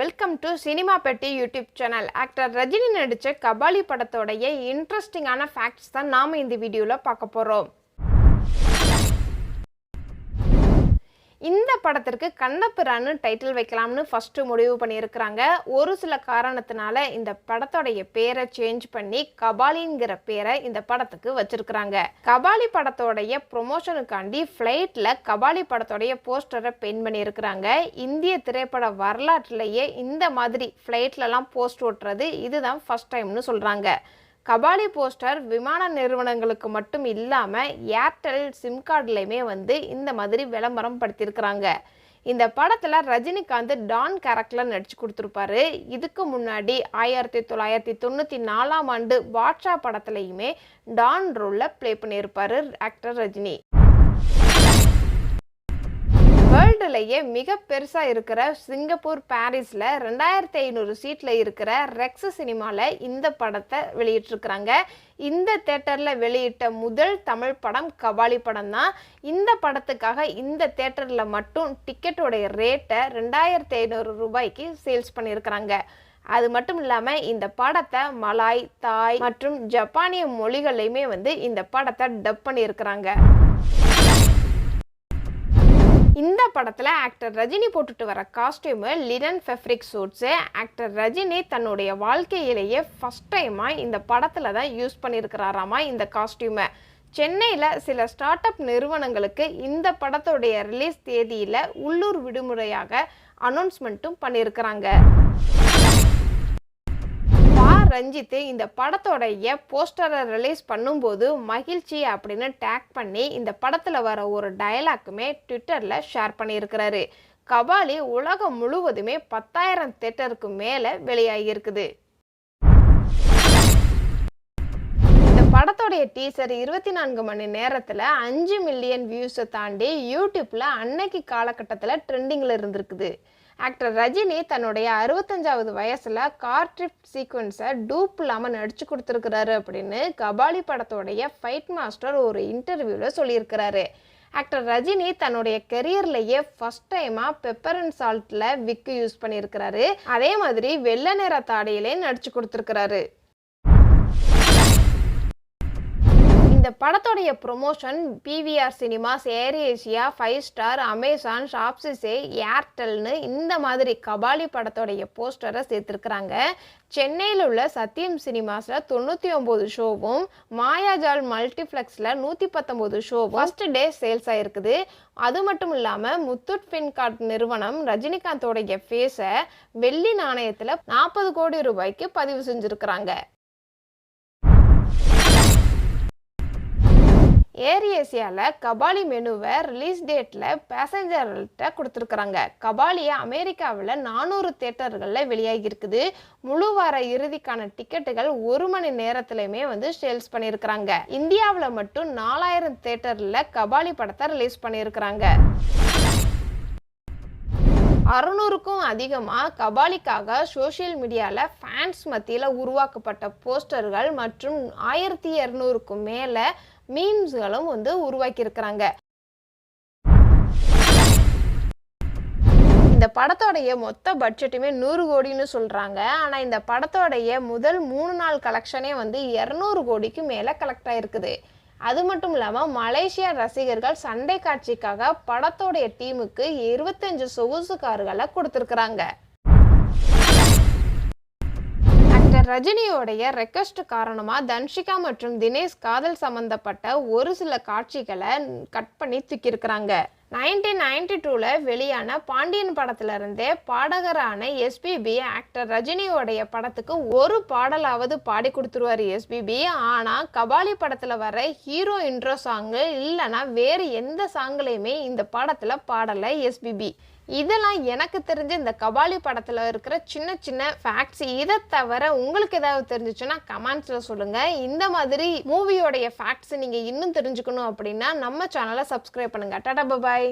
Welcome to cinema பெட்டி YouTube channel. Actor Rajini நடித்த கபாலி படத்தோடைய இன்ட்ரெஸ்டிங்கான ஃபேக்ட்ஸ் தான் நாம் இந்த வீடியோவில் பார்க்க போகிறோம். இந்த படத்திற்கு கண்ணபிரான்னு டைட்டில் வைக்கலாம்னு ஃபஸ்ட்டு முடிவு பண்ணியிருக்கிறாங்க. ஒரு சில காரணத்தினால இந்த படத்தோடைய பேரை சேஞ்ச் பண்ணி கபாலிங்கிற பேரை இந்த படத்துக்கு வச்சிருக்கிறாங்க. கபாலி படத்தோடைய ப்ரொமோஷனுக்காண்டி ஃப்ளைட்டில் கபாலி படத்தோடைய போஸ்டரை பெயிண்ட் பண்ணியிருக்கிறாங்க. இந்திய திரைப்பட வரலாற்றிலேயே இந்த மாதிரி ஃப்ளைட்லலாம் போஸ்ட் ஓட்டுறது இதுதான் ஃபஸ்ட் டைம்னு சொல்கிறாங்க. கபாலி போஸ்டர் விமான நிறுவனங்களுக்கு மட்டும் இல்லாமல் ஏர்டெல் சிம் கார்டுலையுமே இந்த மாதிரி விளம்பரம் படுத்தியிருக்கிறாங்க. இந்த படத்தில் ரஜினிகாந்த் டான் கேரக்டரில் நடிச்சு கொடுத்துருப்பாரு. இதுக்கு முன்னாடி 1994 ஆண்டு பாட்ஷா படத்துலையுமே டான் ரோலில் ப்ளே பண்ணியிருப்பாரு ஆக்டர் ரஜினி. வேர்ல்டுலேயே மிக பெருசாக இருக்கிற சிங்கப்பூர் பாரிஸில் 2500 சீட்டில் இருக்கிற ரெக்ஸ் சினிமாவில் இந்த படத்தை வெளியிட்டிருக்கிறாங்க. இந்த தேட்டரில் வெளியிட்ட முதல் தமிழ் படம் கபாலி படம் தான். இந்த படத்துக்காக இந்த தேட்டரில் மட்டும் டிக்கெட்டோடைய ரேட்டை 2500 ரூபாய்க்கு சேல்ஸ் பண்ணியிருக்கிறாங்க. அது மட்டும் இல்லாமல் இந்த படத்தை மலாய், தாய் மற்றும் ஜப்பானிய மொழிகள்லையுமே இந்த படத்தை டப் பண்ணியிருக்கிறாங்க. இந்த படத்தில் ஆக்டர் ரஜினி போட்டுட்டு வர costume linen fabric suits. Actor Rajini தன்னுடைய வாழ்க்கையிலேயே ஃபஸ்ட் டைமாக இந்த படத்தில் தான் யூஸ் பண்ணியிருக்கிறாராமா இந்த காஸ்டியூமை. சென்னையில் சில ஸ்டார்ட் அப் நிறுவனங்களுக்கு இந்த படத்துடைய ரிலீஸ் தேதியில் உள்ளூர் விடுமுறையாக அனௌன்ஸ்மெண்ட்டும் பண்ணியிருக்கிறாங்க. ரஞ்சித் இந்த படத்தோடைய போஸ்டரை ரிலீஸ் பண்ணும்போது மகிழ்ச்சி அப்படின்னு டேக் பண்ணி இந்த படத்தில் வர ஒரு டயலாக்குமே ட்விட்டரில் ஷேர் பண்ணியிருக்கிறாரு. கபாலி உலகம் முழுவதுமே 10,000 தேட்டருக்கு மேலே வெளியாகியிருக்குது. இந்த படத்தோடைய டீசர் 24 மணி நேரத்தில் 5 மில்லியன் வியூஸை தாண்டி யூடியூப்பில் அன்னைக்கு காலகட்டத்தில் ட்ரெண்டிங்கில் இருந்திருக்குது. ஆக்டர் ரஜினி தன்னுடைய 65வது வயசில் கார் ட்ரிப் சீக்வன்ஸை டூப் இல்லாமல் நடிச்சு கொடுத்துருக்கிறாரு அப்படின்னு கபாலி படத்தோடைய ஃபைட் மாஸ்டர் ஒரு இன்டர்வியூவில் சொல்லியிருக்கிறாரு. ஆக்டர் ரஜினி தன்னுடைய கெரியர்லேயே ஃபஸ்ட் டைமாக பெப்பர் அண்ட் சால்ட்டில் விக்கு யூஸ் பண்ணியிருக்கிறாரு. அதே மாதிரி வெள்ளை நிற தாடியிலே நடிச்சு கொடுத்துருக்கிறாரு. இந்த படத்தோடைய promotion PVR cinemas, Air Asia, 5 star, Amazon, ஷாப்ஸிஸே, ஏர்டெல்னு இந்த மாதிரி கபாலி படத்தோடைய போஸ்டரை சேர்த்துருக்குறாங்க. சென்னையில் உள்ள சத்யம் சினிமாஸில் 99 ஷோவும், மாயாஜால் மல்டிப்ளெக்ஸில் 119 ஷோவும் ஃபர்ஸ்ட் டே சேல்ஸ் ஆகிருக்குது. அது மட்டும் இல்லாமல் முத்தூட் ஃபின்கார்ட் நிறுவனம் ரஜினிகாந்தோடைய ஃபேஸை வெள்ளி நாணயத்தில் 40 கோடி ரூபாய்க்கு பதிவு செஞ்சுருக்கிறாங்க. ஏர் ஏசியாவில் கபாலி மெனுவை ரிலீஸ் டேட்டில் பேசஞ்சர்கள்ட்ட கொடுத்துருக்குறாங்க. கபாலியை அமெரிக்காவில் 400 தேட்டர்களில் வெளியாகியிருக்குது. முழு வார இறுதிக்கான டிக்கெட்டுகள் 1 மணி நேரத்துலையுமே சேல்ஸ் பண்ணியிருக்கிறாங்க. இந்தியாவில் மட்டும் 4000 தேட்டரில் கபாலி படத்தை ரிலீஸ் பண்ணியிருக்கிறாங்க. 600க்கும் அதிகமாக கபாலிக்காக சோஷியல் மீடியாவில் ஃபேன்ஸ் மத்தியில் உருவாக்கப்பட்ட போஸ்டர்கள் மற்றும் 1200க்கும் மேலே மீம்ஸ்களும் உருவாக்கியிருக்கிறாங்க. இந்த படத்தோடைய மொத்த பட்ஜெட்டுமே 100 கோடின்னு சொல்கிறாங்க. ஆனால் இந்த படத்தோடைய முதல் 3 நாள் கலெக்ஷனே 200 கோடிக்கு மேலே கலெக்ட் ஆகிருக்குது. அது மட்டும் இல்லாமல் மலேசியா ரசிகர்கள் சண்டை காட்சிக்காக படத்தோடைய டீமுக்கு 25 சொகுசு கார்களை கொடுத்துருக்குறாங்க. ஆக்டர் ரஜினியோடைய ரெக்வெஸ்ட் காரணமாக தன்ஷிகா மற்றும் தினேஷ் காதல் சம்பந்தப்பட்ட ஒரு சில காட்சிகளை கட் பண்ணி தூக்கியிருக்கிறாங்க. 1992 வெளியான பாண்டியன் படத்திலிருந்தே பாடகரான எஸ்பிபி ஆக்டர் ரஜினியோடைய படத்துக்கு ஒரு பாடலாவது பாடி கொடுத்துருவார் எஸ்பிபி. ஆனால் கபாலி படத்தில் வர ஹீரோ இன்ட்ரோ சாங்கு இல்லைன்னா வேறு எந்த சாங்குலையுமே இந்த படத்தில் பாடலை எஸ்பிபி. இதெல்லாம் எனக்கு தெரிஞ்ச இந்த கபாலி படத்தில் இருக்கிற சின்ன சின்ன ஃபேக்ட்ஸ். இதை தவிர உங்களுக்கு ஏதாவது தெரிஞ்சிச்சுன்னா கமெண்ட்ஸில் சொல்லுங்கள். இந்த மாதிரி மூவியோடைய ஃபேக்ட்ஸ் நீங்கள் இன்னும் தெரிஞ்சுக்கணும் அப்படின்னா நம்ம சேனலை சப்ஸ்கிரைப் பண்ணுங்கள். டாடா, பாய்.